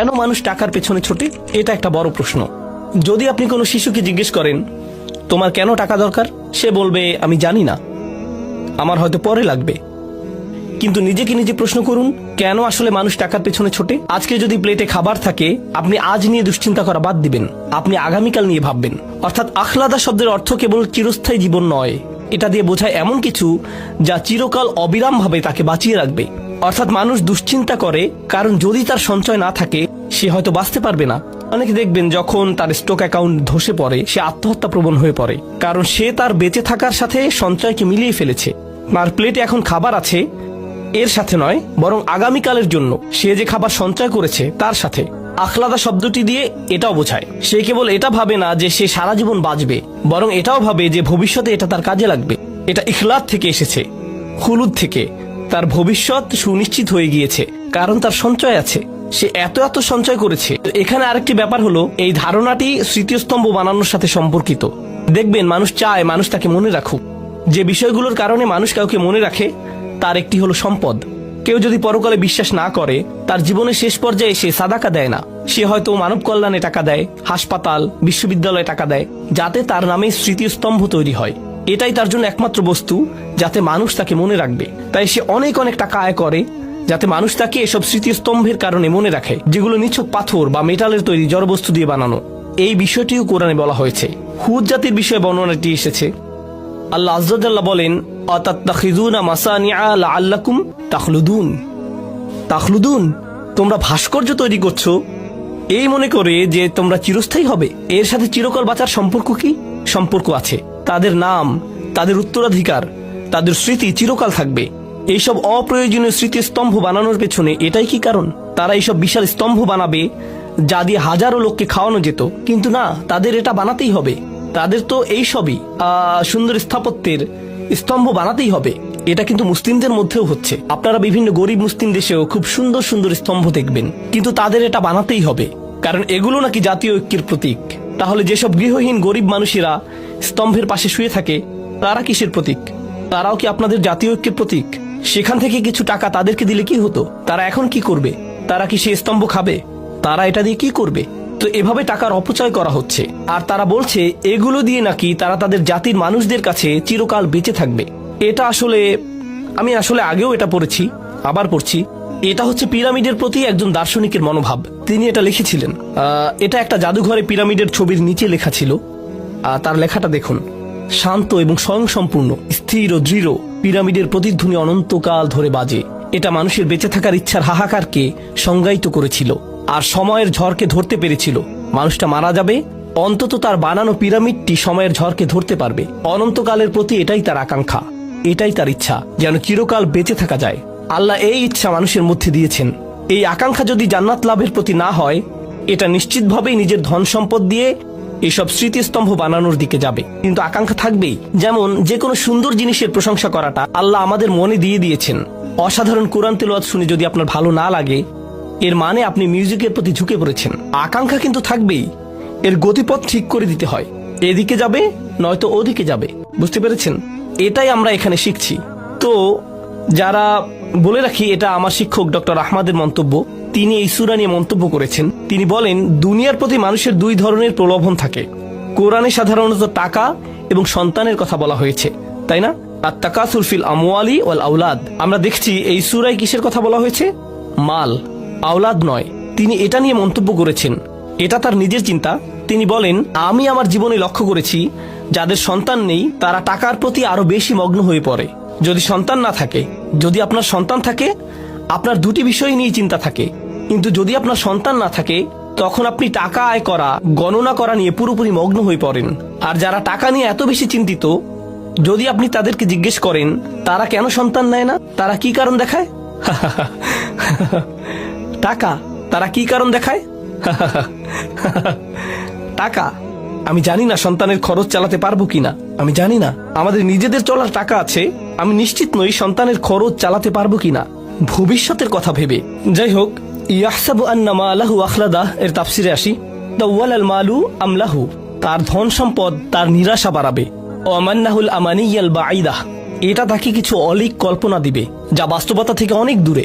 কেন মানুষ টাকার পেছনে ছোটে, এটা একটা বড় প্রশ্ন। যদি আপনি কোনো শিশুকে জিজ্ঞেস করেন তোমার কেন টাকা দরকার, সে বলবে আমি জানি না, আমার হয়তো পরে লাগবে। কিন্তু নিজেকে নিজে প্রশ্ন করুন, কেন আসলে মানুষ টাকার পেছনে ছোটে? আজকে যদি প্লেটে খাবার থাকে, আপনি আজ নিয়ে দুশ্চিন্তা করা বাদ দিবেন, আপনি আগামীকাল নিয়ে ভাববেন। অর্থাৎ আখলাদা শব্দের অর্থ কেবল চিরস্থায়ী জীবন নয়, এটা দিয়ে বোঝায় এমন কিছু যা চিরকাল অবিরামভাবে তাকে বাঁচিয়ে রাখবে। অর্থাৎ মানুষ দুশ্চিন্তা করে কারণ যদি তার সঞ্চয় না থাকে সে হয়তো বাঁচতে পারবে না। অনেকে দেখবেন যখন তার স্টক অ্যাকাউন্ট ধসে পড়ে সে আত্মহত্যা প্রবণ হয়ে পড়ে, কারণ সে তার বেঁচে থাকার সাথে সঞ্চয়কে মিলিয়ে ফেলেছে। আর প্লেটে এখন খাবার আছে এর সাথে নয়, বরং আগামীকালের জন্য সে যে খাবার সঞ্চয় করেছে তার সাথে। আখলাদা শব্দটি দিয়ে এটাও বোঝায় সে কেবল এটা ভাবে না যে সে সারা জীবন বাঁচবে, বরং এটাও ভাবে যে ভবিষ্যতে এটা তার কাজে লাগবে। এটা ইখলাদ থেকে এসেছে, খুলুদ থেকে। তার ভবিষ্যৎ সুনিশ্চিত হয়ে গিয়েছে কারণ তার সঞ্চয় আছে, সে এত এত সঞ্চয় করেছে। এখানে আরেকটি ব্যাপার হলো, এই ধারণাটি স্মৃতিস্তম্ভ বানানোর সাথে সম্পর্কিত। দেখবেন মানুষ চায় মানুষ তাকে মনে রাখুক। যে বিষয়গুলোর কারণে মানুষ কাউকে মনে রাখে তার একটি হলো সম্পদ। কেউ যদি পরকালে বিশ্বাস না করে, তার জীবনের শেষ পর্যায়ে সে সাদাকা দেয় না, সে হয়তো মানব কল্যাণে টাকা দেয়, হাসপাতাল বিশ্ববিদ্যালয়ে টাকা দেয়, যাতে তার নামে স্মৃতিস্তম্ভ তৈরি হয়। এটাই তার জন্য একমাত্র বস্তু যাতে মানুষ তাকে মনে রাখবে। তাই সে অনেক অনেক টাকা আয় করে যাতে মানুষ তাকে এসব স্মৃতিস্তম্ভের কারণে মনে রাখে, যেগুলো নিছক পাথর বা মেটালের তৈরি জড়বস্তু দিয়ে বানানো। এই বিষয়টিও কোরআনে বলা হয়েছে। হুদ জাতির বিষয়ে বর্ণনাটি এসেছে। আল্লাহ আযজা ওয়া জাল্লা বলেন, আতাত্তাখিযুনা মাসানিআ লাআল্লাকুম তাখলুদুন। তাখলুদুন, তোমরা ভাস্কর্য তৈরি করছো এই মনে করে যে তোমরা চিরস্থায়ী হবে। এর সাথে চিরকাল বাঁচার সম্পর্ক কি? সম্পর্ক আছে। তাদের নাম, তাদের উত্তরাধিকার, তাদের স্মৃতি চিরকাল থাকবে। এইসব অপ্রয়োজনীয় স্মৃতিস্তম্ভ বানানোর পেছনে এটাই কি কারণ? তারা এইসব বিশাল স্তম্ভ বানাবে যা দিয়ে হাজারো লোককে খাওয়ানো যেত, কিন্তু না, তাদের এটা বানাতেই হবে। তাদের তো এই সবই সুন্দর স্থাপত্যের স্তম্ভ বানাতেই হবে। এটা কিন্তু মুসলিমদের মধ্যেও হচ্ছে। আপনারা বিভিন্ন গরিব মুসলিম দেশেও খুব সুন্দর সুন্দর স্তম্ভ দেখবেন, কিন্তু তাদের এটা বানাতেই হবে, কারণ এগুলো নাকি জাতীয় ঐক্যের প্রতীক। তাহলে যেসব গৃহহীন গরিব মানুষেরা স্তম্ভের পাশে শুয়ে থাকে তারা কিসের প্রতীক? তারাও কি আপনাদের জাতীয় ঐক্যের প্রতীক? সেখান থেকে কিছু টাকা তাদেরকে দিলে কি হতো? তারা এখন কি করবে? তারা কি সে স্তম্ভ খাবে? তারা এটা দিয়ে কি করবে? তো এভাবে টাকার অপচয় করা হচ্ছে। আর তারা বলছে এগুলো দিয়ে নাকি তারা তাদের জাতির মানুষদের কাছে চিরকাল বেঁচে থাকবে। এটা আসলে আমি আগেও এটা পড়েছি, আবার পড়ছি। এটা হচ্ছে পিরামিডের প্রতি একজন দার্শনিকের মনোভাব। তিনি এটা লিখেছিলেন। এটা একটা জাদুঘরে পিরামিডের ছবির নিচে লেখা ছিল। তার লেখাটা দেখুন, শান্ত এবং স্বয়ংসম্পূর্ণ, স্থির ও দৃঢ় পিরামিডের প্রতিধ্বনি অনন্তকাল ধরে বাজে। এটা মানুষের বেঁচে থাকার ইচ্ছার হাহাকারকে সংজ্ঞায়িত করেছিল আর সময়ের ঝড়কে ধরতে পেরেছিল। মানুষটা মারা যাবে, অন্তত তার বানানো পিরামিডটি সময়ের ঝড়কে ধরতে পারবে। অনন্তকালের প্রতি এটাই তার আকাঙ্ক্ষা, এটাই তার ইচ্ছা, যেন চিরকাল বেঁচে থাকা যায়। আল্লাহ এই ইচ্ছা মানুষের মধ্যে দিয়েছেন। এই আকাঙ্ক্ষা যদি জান্নাত লাভের প্রতি না হয়, এটা নিশ্চিতভাবেই নিজের ধন সম্পদ দিয়ে এইসব স্মৃতিস্তম্ভ বানানোর দিকে যাবে। কিন্তু আকাঙ্ক্ষা থাকবেই। যেমন যে কোনো সুন্দর জিনিসের প্রশংসা করাটা আল্লাহ আমাদের মনে দিয়ে দিয়েছেন। অসাধারণ কোরআন তেলাওয়াত শুনে যদি আপনার ভালো না লাগে, এর মানে আপনি মিউজিকের প্রতি ঝুঁকে পড়েছেন। আকাঙ্ক্ষা কিন্তু থাকবেই, এর গতিপথ ঠিক করে দিতে হয়। এদিকে যাবে নয়তো ওদিকে যাবে। বুঝতে পেরেছেন? এটাই আমরা এখানে শিখছি। তো যারা, বলে রাখি, এটা আমার শিক্ষক ডক্টর আহমদের মন্তব্য। তিনি এই সূরা নিয়ে মন্তব্য করেছেন। তিনি বলেন, দুনিয়ার প্রতি মানুষের দুই ধরনের প্রলোভন থাকে। কোরআনে সাধারণত টাকা এবং সন্তানের কথা বলা হয়েছে, তাই না? আত-তাকাসুর ফিল আমওয়ালি ওয়াল আওলাদ। আমরা দেখছি এই সূরায় কিসের কথা বলা হয়েছে? মাল, আওলাদ নয়। তিনি এটা নিয়ে মন্তব্য করেছেন, এটা তার নিজের চিন্তা। তিনি বলেন, আমি আমার জীবনে লক্ষ্য করেছি যাদের সন্তান নেই তারা টাকার প্রতি আরো বেশি মগ্ন হয়ে পড়ে। যদি সন্তান না থাকে, যদি আপনার সন্তান থাকে আপনার দুটি বিষয় নিয়ে চিন্তা থাকে, কিন্তু যদি আপনার সন্তান না থাকে তখন আপনি টাকা আয় করা, গণনা করা নিয়ে পুরোপুরি মগ্ন হয়ে পড়েন। আর যারা টাকা নিয়ে এত বেশি চিন্তিত, যদি আপনি তাদেরকে জিজ্ঞেস করেন তারা কেন সন্তান নেয় না, তারা কি কারণ দেখায়? টাকা। তারা কি কারণ দেখায়? টাকা। আমি জানি না সন্তানের খরচ চালাতে পারবো কিনা, আমি জানি না। আমাদের নিজেদের চলার টাকা আছে, আমি নিশ্চিত নই সন্তানের খরচ চালাতে পারবো কিনা, ভবিষ্যতের কথা ভেবে। যাই হোক, ইয়াহসাবু আন্না মালাহু আখলাদা এর তাফসিরে আসি। তাওয়ালাল মালু আমলাহু, তার ধন সম্পদ তার নিরাশা বাড়াবে। ওয়ামান্নাহুল আমানিয়াল বাঈদা, এটা তাকে কিছু অলিক কল্পনা দিবে যা বাস্তবতা থেকে অনেক দূরে।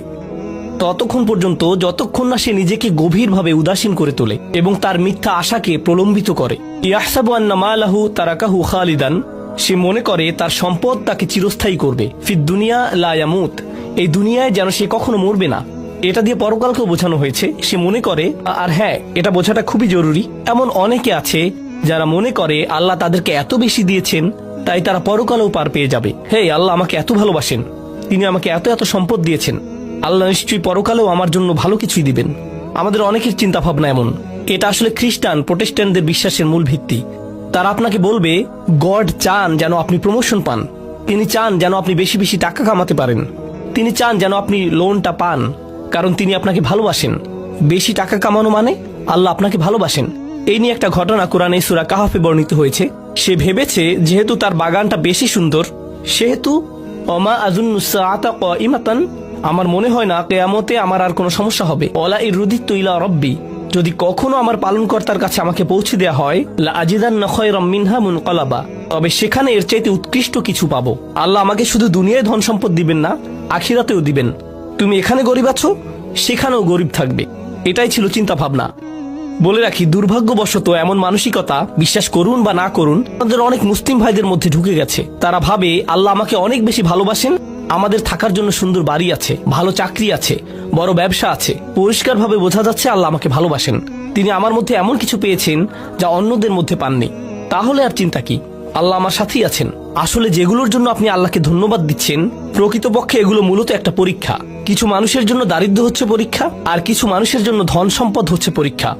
ততক্ষণ পর্যন্ত যতক্ষণ না সে নিজেকে গভীরভাবে উদাসীন করে তোলে এবং তার মিথ্যা আশাকে প্রলম্বিত করে। ইয়াহসাবু আন্না মালাহু তারাকাহু খালিদান, সে মনে করে তার সম্পদ তাকে চিরস্থায়ী করবে। ফিদ দুনিয়া লা ইয়ামুত, এই দুনিয়ায় যেন সে কখনো মরবে না। এটা দিয়ে পরকালকেও বোঝানো হয়েছে। সে মনে করে, আর হ্যাঁ, এটা বোঝাটা খুবই জরুরি, এমন অনেকে আছে যারা মনে করে আল্লাহ তাদেরকে এত বেশি দিয়েছেন তাই তারা পরকালেও পার পেয়ে যাবে। হে আল্লাহ আমাকে এত ভালোবাসেন, তিনি আমাকে এত এত সম্পদ দিয়েছেন, আল্লাহ নিশ্চয়ই পরকালেও আমার জন্য ভালো কিছুই দিবেন। আমাদের অনেকের চিন্তা ভাবনা এমন। এটা আসলে খ্রিস্টান প্রোটেস্ট্যান্টদের বিশ্বাসের মূল ভিত্তি। তারা আপনাকে বলবে গড চান যেন আপনি প্রমোশন পান, তিনি চান যেন আপনি বেশি বেশি টাকা কামাতে পারেন, তিনি চান যেন আপনি লোনটা পান, কারণ তিনি আপনাকে ভালোবাসেন। বেশি টাকা কামানো মানে আল্লাহ আপনাকে ভালোবাসেন। এই নিয়ে একটা ঘটনা কোরআনে সূরা কাহফে বর্ণিত হয়েছে। সে ভেবেছে যেহেতু তার বাগানটা বেশি সুন্দর সেহেতু ওমা আযুন্নু সাআতা কাইমাতান, আমার মনে হয় না কিয়ামতে আমার আর কোনো সমস্যা হবে। ওয়ালা ইরুদিতু ইলা রাব্বি, যদি কখনো আমার পালনকর্তার কাছে আমাকে পৌঁছে দেওয়া হয়, লা আজিদান্না খায়রাম মিনহা মুনকালাবা, তবে সেখানে এর চাইতে উৎকৃষ্ট কিছু পাবো। আল্লাহ আমাকে শুধু দুনিয়ায় ধন সম্পদ দিবেন না, আখিরাতেও দিবেন। তুমি এখানে গরিব আছো, সেখানেও গরিব থাকবে। এটাই ছিল চিন্তা ভাবনা। বলে রাখি, দুর্ভাগ্যবশত এমন মানসিকতা, বিশ্বাস করুন বা না করুন, আমাদের অনেক মুসলিম ভাইদের মধ্যে ঢুকে গেছে। তারা ভাবে আল্লাহ আমাকে অনেক বেশি ভালোবাসেন, আমাদের থাকার জন্য সুন্দর বাড়ি আছে, ভালো চাকরি আছে, বড় ব্যবসা আছে, পরিষ্কারভাবে বোঝা যাচ্ছে আল্লাহ আমাকে ভালোবাসেন, তিনি আমার মধ্যে এমন কিছু পেয়েছেন যা অন্যদের মধ্যে পাননি। তাহলে আর চিন্তা কি, আল্লাহ আমার সাথেই আছেন। আসলে যেগুলোর জন্য আপনি আল্লাহকে ধন্যবাদ দিচ্ছেন, প্রকৃতপক্ষে এগুলো মূলত একটা পরীক্ষা। কিছু মানুষের জন্য দারিদ্র্য হচ্ছে পরীক্ষা, আর কিছু মানুষের জন্য ধন সম্পদ হচ্ছে পরীক্ষা।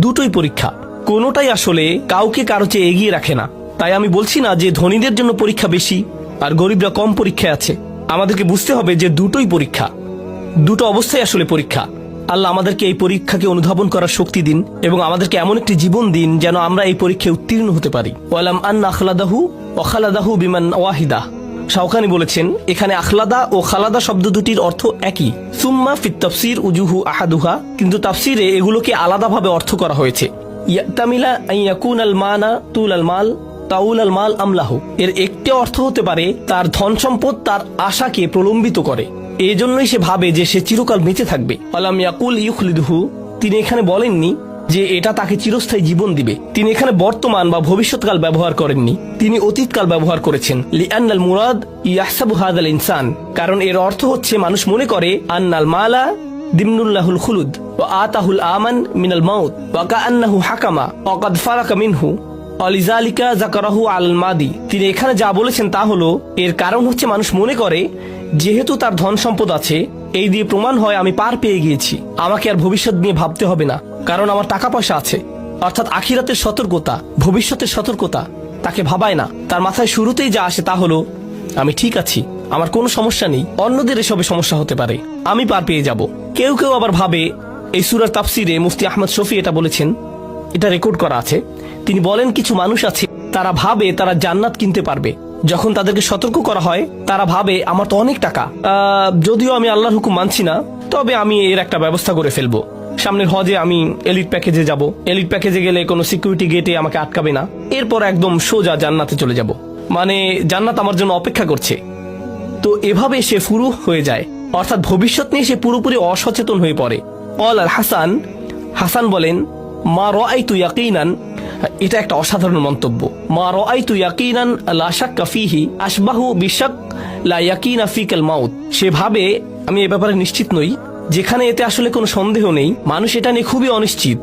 দুটোই পরীক্ষা, কোনোটাই আসলে কাউকে কারো চেয়ে এগিয়ে রাখে না। তাই আমি বলছি না যে ধনীদের জন্য পরীক্ষা বেশি আর গরিবরা কম পরীক্ষায় আছে। আমাদেরকে বুঝতে হবে যে দুটোই পরীক্ষা, দুটো অবস্থায় আসলে পরীক্ষা। আল্লাহ আমাদেরকে এই পরীক্ষাকে অনুধাবন করার শক্তি দিন এবং আমাদেরকে এমন একটি জীবন দিন যেন আমরা এই পরীক্ষায় উত্তীর্ণ হতে পারি। ওয়ালাম আন্না আখলাদাহু ওয়া খালাদাহু বিমান ওয়াহিদা, শাওকানি বলেছেন এখানে আখলাদা ও খালাদা শব্দ দুটির অর্থ একই। সুম্মা ফিত তাফসির উজুহু আহাদুহা, কিন্তু তাফসিরে এগুলোকে আলাদাভাবে অর্থ করা হয়েছে। ইয়াতামিলা আন ইয়াকুনাল মানা তুলাল মাল তাউলাল মাল আমলাহু, এর একটি অর্থ হতে পারে তার ধন সম্পদ তার আশাকে প্রলম্বিত করে, এই জন্যই সে ভাবে যে সে চিরকাল বেঁচে থাকবে। আলাম ইয়াকুল ইউখলিদহু, তিনি এখানে বলেননি যে এটা তাকে চিরস্থায়ী জীবন দিবে। তিনি এখানে বর্তমান বা ভবিষ্যৎকাল ব্যবহার করেননি, তিনি অতীতকাল ব্যবহার করেছেন। লিআন্নাল মুরাদ ইয়াহসাবু হাযাল ইনসান, কারণ এর অর্থ হচ্ছে মানুষ মনে করে আন্নাল মালা দিমনুল্লাহুল খুলুদ ওয়া আতাহুল আমান মিনাল মাউত ওয়া কাআন্নাহু হাকামা ওয়া কাদ ফারাকা মিনহু অলিজালিকা যাকারাহু আল মাদি। তিনি এখানে যা বলেছেন তা হলো, এর কারণ হচ্ছে মানুষ মনে করে যেহেতু তার ধন সম্পদ আছে, এই দিয়ে প্রমাণ হয় আমি পার পেয়ে গিয়েছি, আমাকে আর ভবিষ্যৎ নিয়ে ভাবতে হবে না, কারণ আমার টাকা পয়সা আছে। অর্থাৎ আখিরাতের সতর্কতা, ভবিষ্যতের সতর্কতা তাকে ভাবায় না। তার মাথায় শুরুতেই যা আসে তা হলো আমি ঠিক আছি, আমার কোনো সমস্যা নেই, অন্যদের এসবে সমস্যা হতে পারে, আমি পার পেয়ে যাব। কেউ কেউ আবার ভাবে, এই সূরার তাফসিরে মুফতি আহমদ শফি এটা বলেছেন, এটা রেকর্ড করা আছে। তিনি বলেন কিছু মানুষ আছে তারা ভাবে তারা জান্নাত কিনতে পারবে। যখন তাদেরকে সতর্ক করা হয় তারা ভাবে আমার তো অনেক টাকা, যদিও আমি আল্লাহর হুকুম মানছি না, তবে আমি এর একটা ব্যবস্থা করে ফেলবো। সামনের হজে আমি এলিট প্যাকেজে যাব, এলিট প্যাকেজে গেলে কোনো সিকিউরিটি গেটে আমাকে আটকাবে না, এরপর একদম সোজা জান্নাতে চলে যাব, মানে জান্নাত আমার জন্য অপেক্ষা করছে। তো এভাবে সে ফুরু হয়ে যায়, অর্থাৎ ভবিষ্যৎ নিয়ে সে পুরোপুরি অসচেতন হয়ে পড়ে। অল আল হাসান, হাসান বলেন মা রাআইতু ইয়াকিনান, এটা একটা অসাধারণ মন্তব্য। মা রাআইতু ইয়াকিনান লা শাক্কা ফীহি আশবাহু বিশাক লা ইয়াকিনা ফিকাল মাউত, সে ভাবে আমি এ ব্যাপারে নিশ্চিত নই, যেখানে এতে আসলে কোনো সন্দেহ নেই। মানুষ এটা নিয়ে খুবই অনিশ্চিত,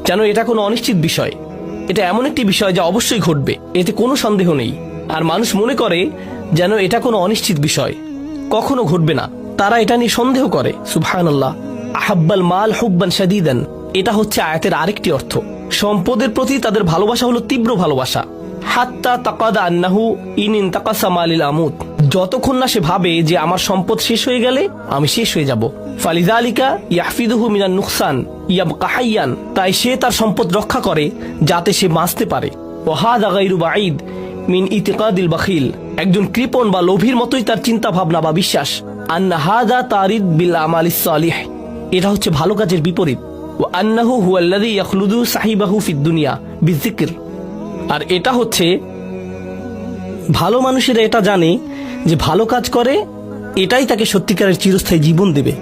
যেন এটা কোনো অনিশ্চিত বিষয়। এটা এমন একটি বিষয় যা অবশ্যই ঘটবে, এতে কোনো সন্দেহ নেই। আর মানুষ মনে করে যেন এটা কোনো অনিশ্চিত বিষয়, কখনো ঘটবে না, তারা এটা নিয়ে সন্দেহ করে। সুবহানাল্লাহ। আহাব্বাল মাল হুব্বান শাদীদান, এটা হচ্ছে আয়াতের আরেকটি অর্থ। সম্পদের প্রতি তাদের ভালোবাসা হলো তীব্র ভালোবাসা। হাত্তা তাকাদা আন্নাহু ইন ইনতাকাসা মালিল আমুত, যতক্ষণ না সে ভাবে যে আমার সম্পদ শেষ হয়ে গেলে আমি শেষ হয়ে যাব। ফালিযালিকা ইয়াহফিদুহু মিনান নুকসান ইয়াবকা হাইয়ান, তাই সে তার সম্পদ রক্ষা করে যাতে সে বাঁচতে পারে। ওয়া হাযা গায়রু বাঈদ মিন ইতিকাদিল বাখিল, একজন কৃপণ বা লোভীর মতোই তার চিন্তা ভাবনা বা বিশ্বাস। আন্না হাযা তারিদ বিল আমালিস সালিহ, এটা হচ্ছে ভালো কাজের বিপরীত। ওয়া আন্নাহু হুয়াল্লাযী ইয়াখলুদু সাহিবাহু ফিদ দুনিয়া বিযিকর, আর এটা হচ্ছে ভালো মানুষেরা এটা জানে যে ভালো কাজ করে এটাই তাকে সত্যিকারের চিরস্থায়ী জীবন দেবে।